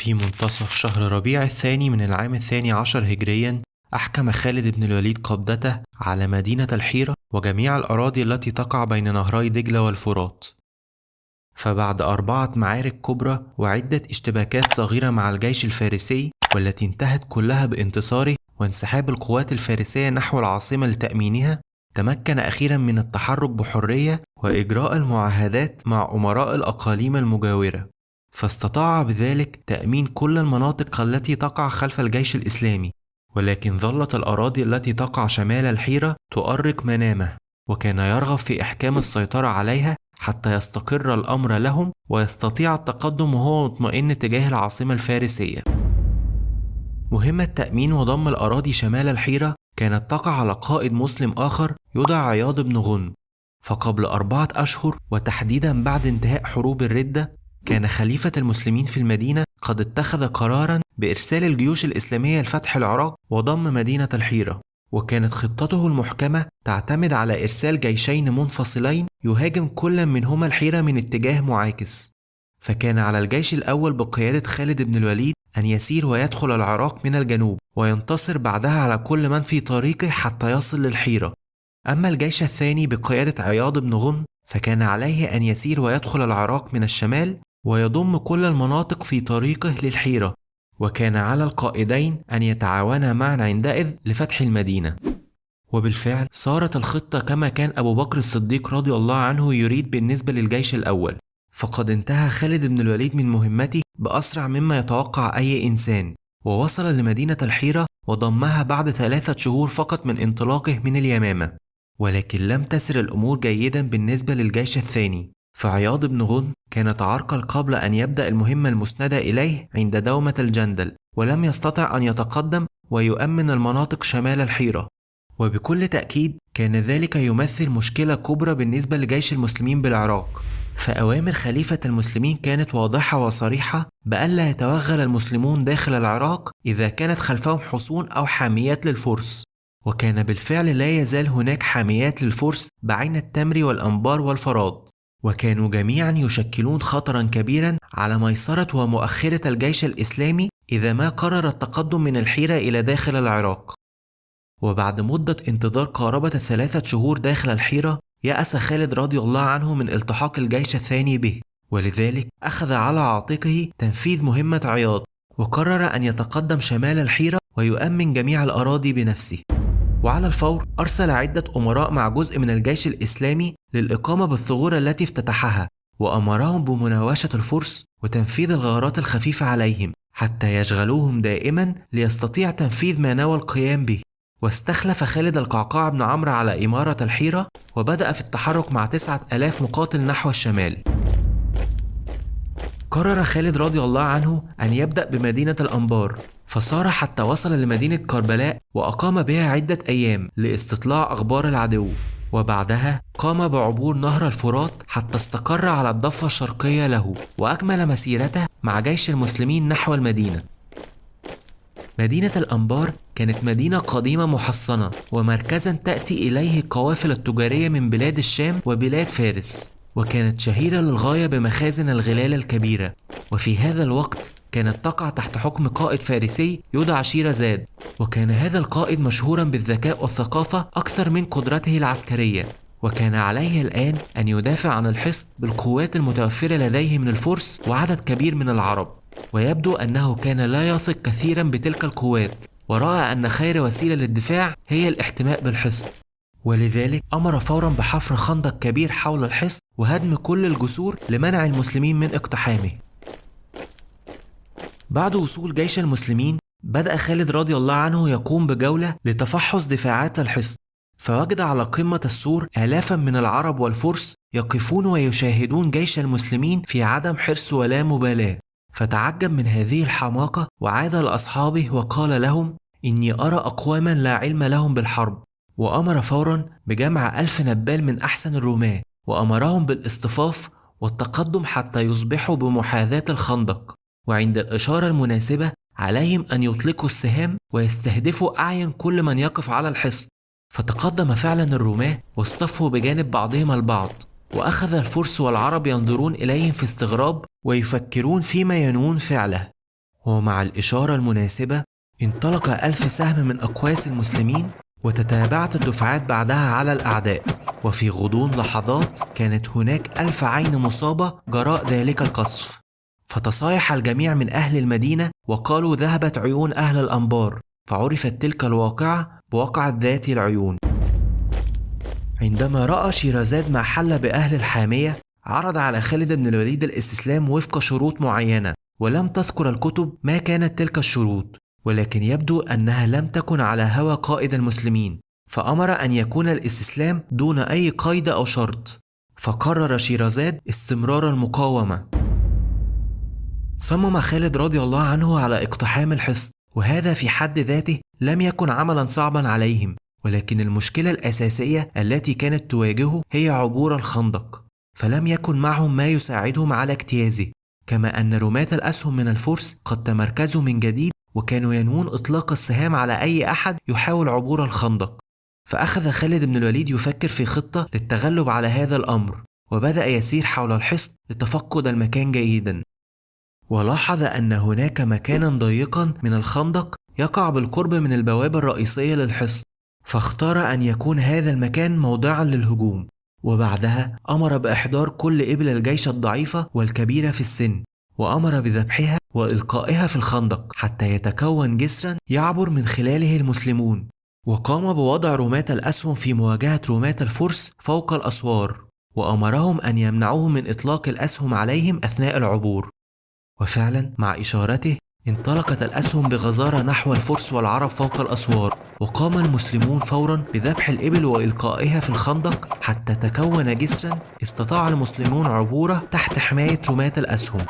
في منتصف شهر ربيع الثاني من العام 12 هجريا، أحكم خالد بن الوليد قبضته على مدينة الحيرة وجميع الأراضي التي تقع بين نهري دجلة والفرات. فبعد 4 معارك كبرى وعدة اشتباكات صغيرة مع الجيش الفارسي، والتي انتهت كلها بانتصاره وانسحاب القوات الفارسية نحو العاصمة لتأمينها، تمكن أخيرا من التحرك بحرية وإجراء المعاهدات مع أمراء الأقاليم المجاورة، فاستطاع بذلك تأمين كل المناطق التي تقع خلف الجيش الإسلامي. ولكن ظلت الأراضي التي تقع شمال الحيرة تؤرق منامه، وكان يرغب في إحكام السيطرة عليها حتى يستقر الأمر لهم ويستطيع التقدم وهو مطمئن تجاه العاصمة الفارسية. مهمة تأمين وضم الأراضي شمال الحيرة كانت تقع على قائد مسلم آخر يدعى عياض بن غنم. فقبل 4 أشهر، وتحديدا بعد انتهاء حروب الردة، كان خليفة المسلمين في المدينة قد اتخذ قرارا بإرسال الجيوش الإسلامية لفتح العراق وضم مدينة الحيرة. وكانت خطته المحكمة تعتمد على إرسال جيشين منفصلين يهاجم كل منهما الحيرة من اتجاه معاكس. فكان على الجيش الأول بقيادة خالد بن الوليد أن يسير ويدخل العراق من الجنوب وينتصر بعدها على كل من في طريقه حتى يصل للحيرة. أما الجيش الثاني بقيادة عياض بن غنم فكان عليه أن يسير ويدخل العراق من الشمال ويضم كل المناطق في طريقه للحيرة، وكان على القائدين أن يتعاونا معا عندئذ لفتح المدينة. وبالفعل صارت الخطة كما كان أبو بكر الصديق رضي الله عنه يريد بالنسبة للجيش الأول، فقد انتهى خالد بن الوليد من مهمته بأسرع مما يتوقع أي إنسان، ووصل لمدينة الحيرة وضمها بعد 3 شهور فقط من انطلاقه من اليمامة. ولكن لم تسر الأمور جيدا بالنسبة للجيش الثاني، فعياض بن غنم كان تعرقل قبل أن يبدأ المهمة المسندة إليه عند دومة الجندل، ولم يستطع أن يتقدم ويؤمن المناطق شمال الحيرة. وبكل تأكيد كان ذلك يمثل مشكلة كبرى بالنسبة لجيش المسلمين بالعراق، فأوامر خليفة المسلمين كانت واضحة وصريحة بألا يتوغل المسلمون داخل العراق إذا كانت خلفهم حصون أو حاميات للفرس. وكان بالفعل لا يزال هناك حاميات للفرس بعين التمر والأنبار والفراد، وكانوا جميعا يشكلون خطرا كبيرا على ميسرة ومؤخرة الجيش الإسلامي إذا ما قرر التقدم من الحيرة إلى داخل العراق. وبعد مدة انتظار قاربة 3 شهور داخل الحيرة، يأس خالد رضي الله عنه من التحاق الجيش الثاني به، ولذلك أخذ على عاتقه تنفيذ مهمة عياض، وقرر أن يتقدم شمال الحيرة ويؤمن جميع الأراضي بنفسه. وعلى الفور أرسل عدة أمراء مع جزء من الجيش الإسلامي للإقامة بالثغور التي افتتحها، وأمرهم بمناوشة الفرس وتنفيذ الغارات الخفيفة عليهم حتى يشغلوهم دائما ليستطيع تنفيذ ما نوى القيام به. واستخلف خالد القعقاع بن عمرو على إمارة الحيرة، وبدأ في التحرك مع 9000 مقاتل نحو الشمال. قرر خالد رضي الله عنه أن يبدأ بمدينة الأنبار، فسار حتى وصل لمدينة كربلاء وأقام بها عدة أيام لاستطلاع أخبار العدو، وبعدها قام بعبور نهر الفرات حتى استقر على الضفة الشرقية له، وأكمل مسيرته مع جيش المسلمين نحو المدينة. مدينة الأنبار كانت مدينة قديمة محصنة ومركزا تأتي إليه القوافل التجارية من بلاد الشام وبلاد فارس، وكانت شهيرة للغاية بمخازن الغلال الكبيرة. وفي هذا الوقت كانت تقع تحت حكم قائد فارسي يدعى شيرازاد، وكان هذا القائد مشهورا بالذكاء والثقافة أكثر من قدرته العسكرية، وكان عليه الآن أن يدافع عن الحصن بالقوات المتوفرة لديه من الفرس وعدد كبير من العرب. ويبدو أنه كان لا يثق كثيرا بتلك القوات، ورأى أن خير وسيلة للدفاع هي الاحتماء بالحصن، ولذلك أمر فورا بحفر خندق كبير حول الحصن وهدم كل الجسور لمنع المسلمين من اقتحامه. بعد وصول جيش المسلمين، بدأ خالد رضي الله عنه يقوم بجولة لتفحص دفاعات الحصن، فوجد على قمة السور آلافا من العرب والفرس يقفون ويشاهدون جيش المسلمين في عدم حرص ولا مبالاة، فتعجب من هذه الحماقة وعاد لأصحابه وقال لهم: إني أرى أقواما لا علم لهم بالحرب. وأمر فورا بجمع 1000 نبال من أحسن الرماة، وأمرهم بالاصطفاف والتقدم حتى يصبحوا بمحاذاة الخندق، وعند الإشارة المناسبة عليهم أن يطلقوا السهام ويستهدفوا أعين كل من يقف على الحصن. فتقدم فعلا الرماة واصطفوا بجانب بعضهم البعض، وأخذ الفرس والعرب ينظرون إليهم في استغراب ويفكرون فيما ينوون فعله. ومع الإشارة المناسبة انطلق 1000 سهم من أقواس المسلمين، وتتابعت الدفعات بعدها على الأعداء، وفي غضون لحظات كانت هناك 1000 عين مصابة جراء ذلك القصف. فتصايح الجميع من أهل المدينة وقالوا ذهبت عيون أهل الأنبار، فعرفت تلك الواقعة بواقعة ذات العيون. عندما رأى شيرازاد ما حل بأهل الحامية، عرض على خالد بن الوليد الاستسلام وفق شروط معينة، ولم تذكر الكتب ما كانت تلك الشروط، ولكن يبدو أنها لم تكن على هوى قائد المسلمين، فأمر أن يكون الاستسلام دون أي قيد أو شرط. فقرر شيرازاد استمرار المقاومة. صمم خالد رضي الله عنه على اقتحام الحصن، وهذا في حد ذاته لم يكن عملا صعبا عليهم، ولكن المشكلة الأساسية التي كانت تواجهه هي عبور الخندق، فلم يكن معهم ما يساعدهم على اجتيازه، كما أن رماة الأسهم من الفرس قد تمركزوا من جديد وكانوا ينوون إطلاق السهام على أي أحد يحاول عبور الخندق. فأخذ خالد بن الوليد يفكر في خطة للتغلب على هذا الأمر، وبدأ يسير حول الحصن لتفقد المكان جيدا، ولاحظ أن هناك مكانا ضيقا من الخندق يقع بالقرب من البوابة الرئيسية للحصن، فاختار أن يكون هذا المكان موضعا للهجوم. وبعدها أمر بإحضار كل إبل الجيش الضعيفة والكبيرة في السن، وأمر بذبحها وإلقائها في الخندق حتى يتكون جسرا يعبر من خلاله المسلمون، وقام بوضع رماة الأسهم في مواجهة رماة الفرس فوق الأسوار، وأمرهم أن يمنعوهم من إطلاق الأسهم عليهم أثناء العبور. وفعلا مع إشارته انطلقت الأسهم بغزارة نحو الفرس والعرب فوق الأسوار، وقام المسلمون فورا بذبح الإبل وإلقائها في الخندق حتى تكون جسرا استطاع المسلمون عبوره تحت حماية رماة الأسهم.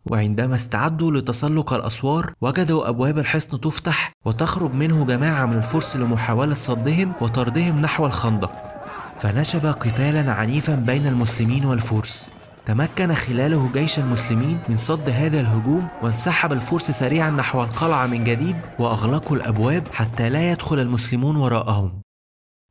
وعندما استعدوا لتسلق الأسوار وجدوا أبواب الحصن تفتح وتخرج منه جماعة من الفرس لمحاولة صدهم وطردهم نحو الخندق، فنشب قتالا عنيفا بين المسلمين والفرس. تمكن خلاله جيش المسلمين من صد هذا الهجوم، وانسحب الفرس سريعا نحو القلعة من جديد وأغلقوا الأبواب حتى لا يدخل المسلمون وراءهم.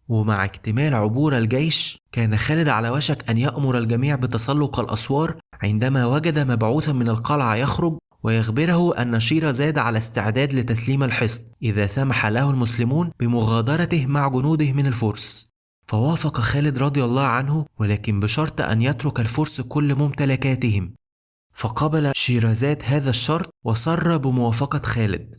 ومع اكتمال عبور الجيش كان خالد على وشك أن يأمر الجميع بتسلق الأسوار، عندما وجد مبعوثا من القلعة يخرج ويخبره أن شيرازاد على استعداد لتسليم الحصن إذا سمح له المسلمون بمغادرته مع جنوده من الفرس. فوافق خالد رضي الله عنه، ولكن بشرط أن يترك الفرس كل ممتلكاتهم. فقبل شيرازاد هذا الشرط وسر بموافقة خالد.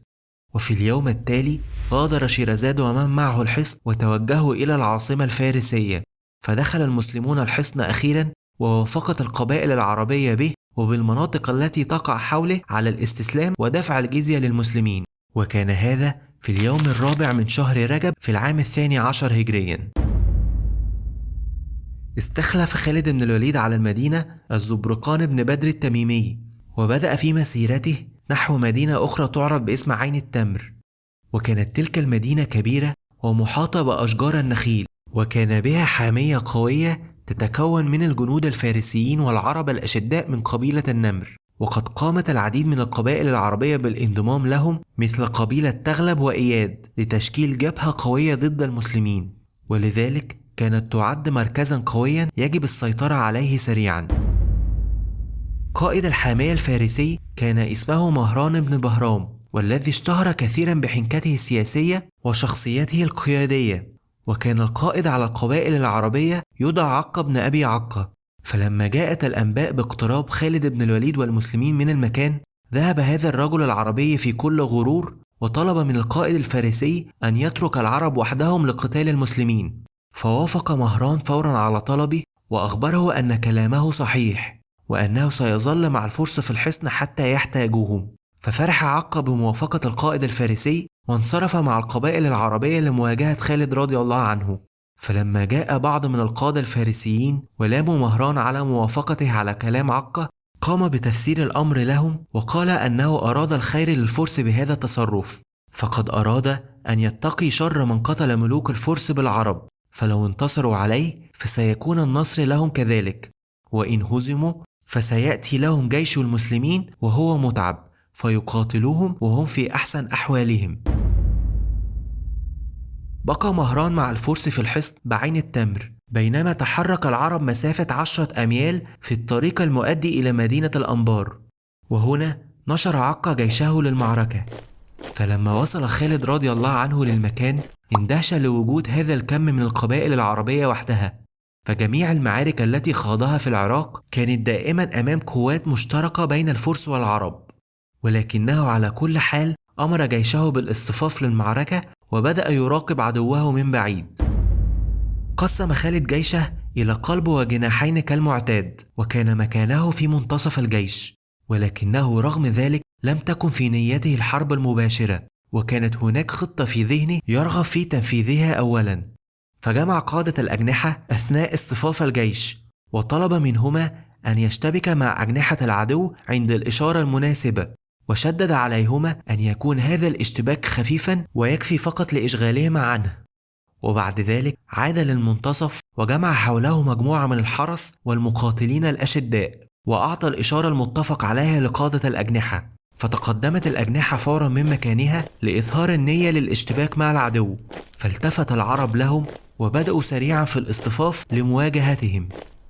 وفي اليوم التالي غادر شيرازاد ومن معه الحصن وتوجهوا إلى العاصمة الفارسية، فدخل المسلمون الحصن أخيرا، ووافقت القبائل العربية به وبالمناطق التي تقع حوله على الاستسلام ودفع الجزية للمسلمين. وكان هذا في اليوم الرابع من شهر رجب في العام 12 هجريا. استخلف خالد بن الوليد على المدينة الزبرقان بن بدر التميمي، وبدأ في مسيرته نحو مدينة أخرى تعرف باسم عين التمر. وكانت تلك المدينة كبيرة ومحاطة بأشجار النخيل، وكان بها حامية قوية تتكون من الجنود الفارسيين والعرب الأشداء من قبيلة النمر، وقد قامت العديد من القبائل العربية بالانضمام لهم مثل قبيلة تغلب وإياد لتشكيل جبهة قوية ضد المسلمين، ولذلك كانت تعد مركزا قويا يجب السيطرة عليه سريعا. قائد الحامية الفارسي كان اسمه مهران بن بهرام، والذي اشتهر كثيرا بحنكته السياسية وشخصيته القيادية، وكان القائد على القبائل العربية يدعى عقة بن أبي عقة. فلما جاءت الأنباء باقتراب خالد بن الوليد والمسلمين من المكان، ذهب هذا الرجل العربي في كل غرور وطلب من القائد الفارسي أن يترك العرب وحدهم لقتال المسلمين. فوافق مهران فورا على طلبه، وأخبره أن كلامه صحيح، وأنه سيظل مع الفرس في الحصن حتى يحتاجوهم. ففرح عقة بموافقة القائد الفارسي، وانصرف مع القبائل العربية لمواجهة خالد رضي الله عنه. فلما جاء بعض من القادة الفارسيين ولاموا مهران على موافقته على كلام عقة، قام بتفسير الأمر لهم وقال أنه أراد الخير للفرس بهذا التصرف، فقد أراد أن يتقي شر من قتل ملوك الفرس بالعرب، فلو انتصروا عليه فسيكون النصر لهم كذلك، وإن هزموا فسيأتي لهم جيش المسلمين وهو متعب فيقاتلوهم وهم في أحسن أحوالهم. بقى مهران مع الفرس في الحصن بعين التمر، بينما تحرك العرب مسافة 10 أميال في الطريق المؤدي إلى مدينة الأنبار. وهنا نشر عقة جيشه للمعركة. فلما وصل خالد رضي الله عنه للمكان اندهش لوجود هذا الكم من القبائل العربية وحدها، فجميع المعارك التي خاضها في العراق كانت دائما أمام قوات مشتركة بين الفرس والعرب، ولكنه على كل حال أمر جيشه بالاصطفاف للمعركة وبدأ يراقب عدوه من بعيد. قسم خالد جيشه إلى قلب وجناحين كالمعتاد، وكان مكانه في منتصف الجيش، ولكنه رغم ذلك لم تكن في نيته الحرب المباشرة، وكانت هناك خطة في ذهنه يرغب في تنفيذها أولا. فجمع قادة الأجنحة أثناء اصطفاف الجيش وطلب منهما أن يشتبك مع أجنحة العدو عند الإشارة المناسبة، وشدد عليهما أن يكون هذا الاشتباك خفيفا ويكفي فقط لإشغالهما عنه. وبعد ذلك عاد للمنتصف وجمع حوله مجموعة من الحرس والمقاتلين الأشداء، وأعطى الإشارة المتفق عليها لقادة الأجنحة، فتقدمت الأجنحة فورا من مكانها لإظهار النية للاشتباك مع العدو. فالتفت العرب لهم وبدأوا سريعا في الاصطفاف لمواجهتهم.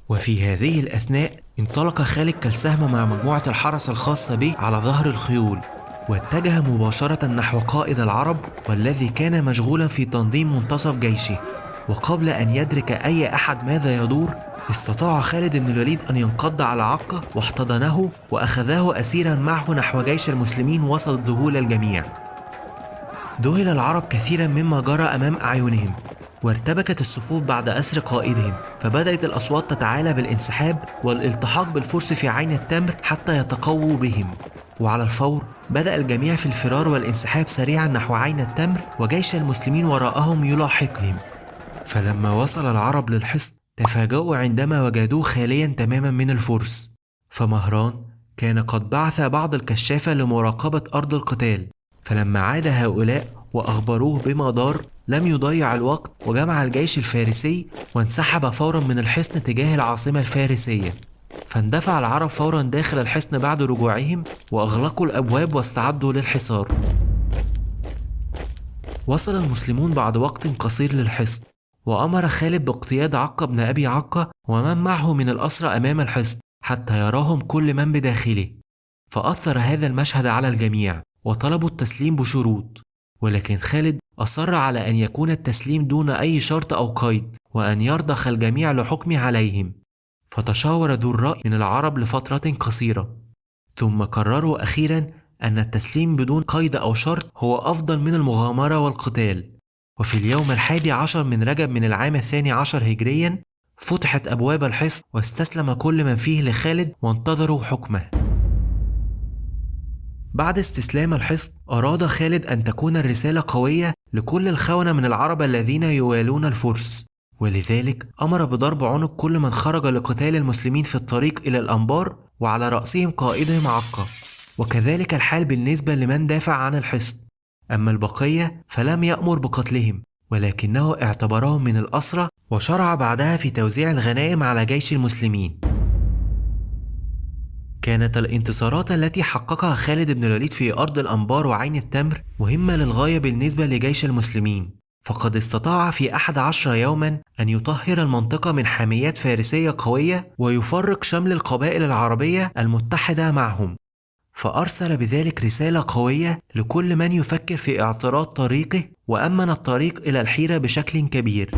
وفي هذه الأثناء انطلق خالد كالسهم مع مجموعة الحرس الخاصة به على ظهر الخيول، واتجه مباشرة نحو قائد العرب والذي كان مشغولا في تنظيم منتصف جيشه. وقبل أن يدرك أي أحد ماذا يدور استطاع خالد بن الوليد أن ينقض على عقة واحتضنه وأخذه أسيرا معه نحو جيش المسلمين وسط ذهول الجميع. ذهل العرب كثيرا مما جرى أمام أعينهم، وارتبكت الصفوف بعد أسر قائدهم، فبدأت الأصوات تتعالى بالانسحاب والالتحاق بالفرس في عين التمر حتى يتقووا بهم. وعلى الفور بدأ الجميع في الفرار والانسحاب سريعا نحو عين التمر، وجيش المسلمين وراءهم يلاحقهم. فلما وصل العرب للحصن تفاجؤوا عندما وجدوه خاليا تماما من الفرس. فمهران كان قد بعث بعض الكشافة لمراقبة أرض القتال، فلما عاد هؤلاء وأخبروه بما دار لم يضيع الوقت وجمع الجيش الفارسي وانسحب فورا من الحصن تجاه العاصمة الفارسية. فاندفع العرب فورا داخل الحصن بعد رجوعهم وأغلقوا الأبواب واستعدوا للحصار. وصل المسلمون بعد وقت قصير للحصن، وأمر خالد باقتياد عقة بن أبي عقة ومن معه من الأسرى أمام الحصن حتى يراهم كل من بداخله. فأثر هذا المشهد على الجميع وطلبوا التسليم بشروط، ولكن خالد أصر على أن يكون التسليم دون أي شرط أو قيد، وأن يرضخ الجميع لحكمه عليهم. فتشاور ذو الرأي من العرب لفترة قصيرة، ثم قرروا أخيرا أن التسليم بدون قيد أو شرط هو أفضل من المغامرة والقتال. وفي اليوم 11 من رجب من العام 12 هجريا فتحت أبواب الحصن واستسلم كل من فيه لخالد وانتظروا حكمه. بعد استسلام الحصن أراد خالد أن تكون الرسالة قوية لكل الخونة من العرب الذين يوالون الفرس، ولذلك أمر بضرب عنق كل من خرج لقتال المسلمين في الطريق إلى الأنبار، وعلى رأسهم قائدهم عقة، وكذلك الحال بالنسبة لمن دافع عن الحصن. أما البقية فلم يأمر بقتلهم، ولكنه اعتبرهم من الأسرى وشرع بعدها في توزيع الغنائم على جيش المسلمين. كانت الانتصارات التي حققها خالد بن الوليد في أرض الأنبار وعين التمر مهمة للغاية بالنسبة لجيش المسلمين، فقد استطاع في 11 يوما أن يطهر المنطقة من حاميات فارسية قوية ويفرق شمل القبائل العربية المتحدة معهم، فأرسل بذلك رسالة قوية لكل من يفكر في اعتراض طريقه، وأمن الطريق إلى الحيرة بشكل كبير.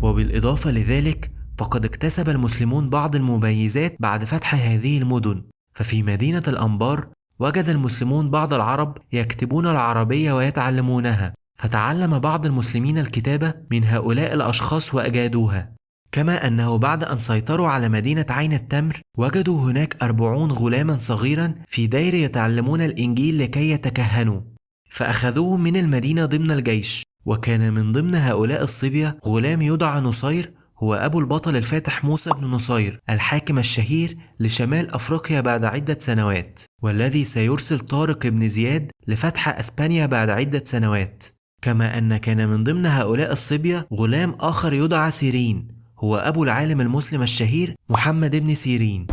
وبالإضافة لذلك فقد اكتسب المسلمون بعض المميزات بعد فتح هذه المدن. ففي مدينة الأنبار وجد المسلمون بعض العرب يكتبون العربية ويتعلمونها، فتعلم بعض المسلمين الكتابة من هؤلاء الأشخاص وأجادوها. كما أنه بعد أن سيطروا على مدينة عين التمر وجدوا هناك 40 غلاما صغيرا في دير يتعلمون الإنجيل لكي يتكهنوا، فأخذوهم من المدينة ضمن الجيش. وكان من ضمن هؤلاء الصبية غلام يدعى نصير، هو أبو البطل الفاتح موسى بن نصير الحاكم الشهير لشمال أفريقيا بعد عدة سنوات، والذي سيرسل طارق بن زياد لفتح أسبانيا بعد عدة سنوات. كما أن كان من ضمن هؤلاء الصبية غلام آخر يدعى سيرين، هو أبو العالم المسلم الشهير محمد بن سيرين.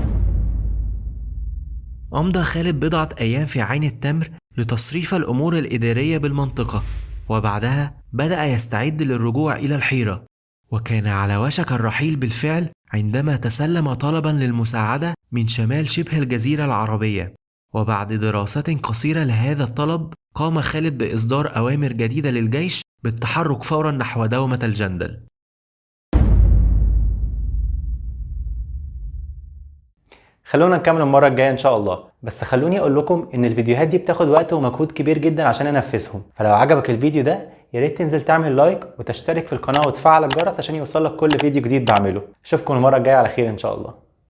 أمضى خالد بضعة أيام في عين التمر لتصريف الأمور الإدارية بالمنطقة، وبعدها بدأ يستعد للرجوع إلى الحيرة، وكان على وشك الرحيل بالفعل عندما تسلم طلبا للمساعدة من شمال شبه الجزيرة العربية. وبعد دراسات قصيرة لهذا الطلب قام خالد بإصدار أوامر جديدة للجيش بالتحرك فورا نحو دومة الجندل. خلونا نكمل المرة الجاية ان شاء الله، بس خلوني اقول لكم ان الفيديوهات دي بتاخد وقت ومجهود كبير جدا عشان انفذهم، فلو عجبك الفيديو ده ياريت تنزل تعمل لايك وتشترك في القناة وتفعل الجرس عشان يوصلك كل فيديو جديد بعمله. اشوفكم المرة الجاية على خير ان شاء الله.